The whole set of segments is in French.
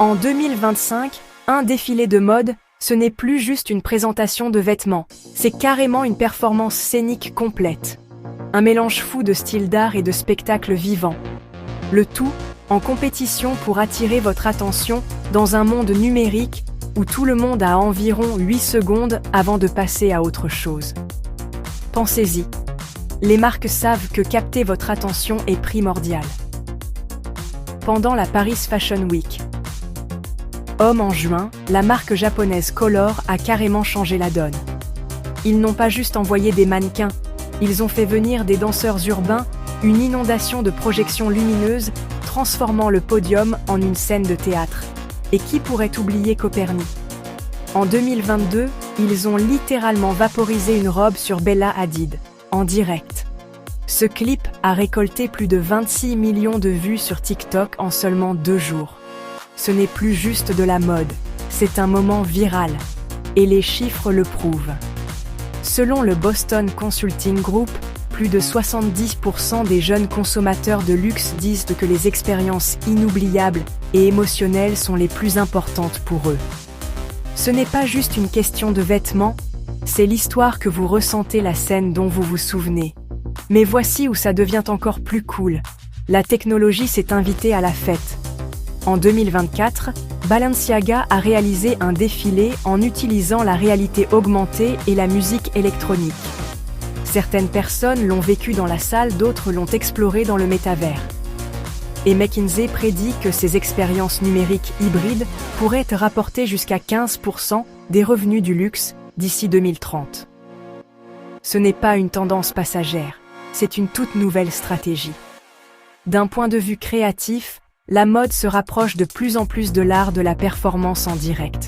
En 2025, un défilé de mode, ce n'est plus juste une présentation de vêtements, c'est carrément une performance scénique complète. Un mélange fou de styles d'art et de spectacles vivants. Le tout en compétition pour attirer votre attention dans un monde numérique où tout le monde a environ 8 secondes avant de passer à autre chose. Pensez-y. Les marques savent que capter votre attention est primordial. Pendant la Paris Fashion Week. En juin, la marque japonaise Color a carrément changé la donne. Ils n'ont pas juste envoyé des mannequins, ils ont fait venir des danseurs urbains, une inondation de projections lumineuses, transformant le podium en une scène de théâtre. Et qui pourrait oublier Copernic? En 2022, ils ont littéralement vaporisé une robe sur Bella Hadid, en direct. Ce clip a récolté plus de 26 millions de vues sur TikTok en seulement 2 jours. Ce n'est plus juste de la mode, c'est un moment viral. Et les chiffres le prouvent. Selon le Boston Consulting Group, plus de 70% des jeunes consommateurs de luxe disent que les expériences inoubliables et émotionnelles sont les plus importantes pour eux. Ce n'est pas juste une question de vêtements, c'est l'histoire que vous ressentez, la scène dont vous vous souvenez. Mais voici où ça devient encore plus cool. La technologie s'est invitée à la fête. En 2024, Balenciaga a réalisé un défilé en utilisant la réalité augmentée et la musique électronique. Certaines personnes l'ont vécu dans la salle, d'autres l'ont exploré dans le métavers. Et McKinsey prédit que ces expériences numériques hybrides pourraient rapporter jusqu'à 15% des revenus du luxe d'ici 2030. Ce n'est pas une tendance passagère, c'est une toute nouvelle stratégie. D'un point de vue créatif, la mode se rapproche de plus en plus de l'art de la performance en direct.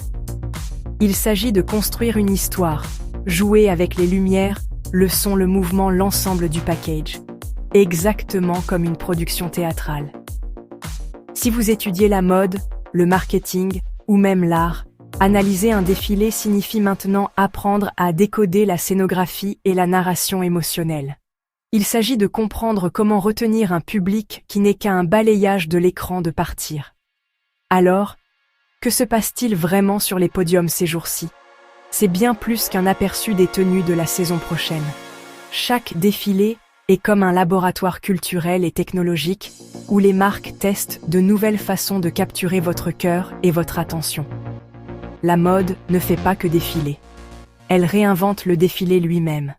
Il s'agit de construire une histoire, jouer avec les lumières, le son, le mouvement, l'ensemble du package. Exactement comme une production théâtrale. Si vous étudiez la mode, le marketing ou même l'art, analyser un défilé signifie maintenant apprendre à décoder la scénographie et la narration émotionnelle. Il s'agit de comprendre comment retenir un public qui n'est qu'un balayage de l'écran de partir. Alors, que se passe-t-il vraiment sur les podiums ces jours-ci? C'est bien plus qu'un aperçu des tenues de la saison prochaine. Chaque défilé est comme un laboratoire culturel et technologique où les marques testent de nouvelles façons de capturer votre cœur et votre attention. La mode ne fait pas que défiler. Elle réinvente le défilé lui-même.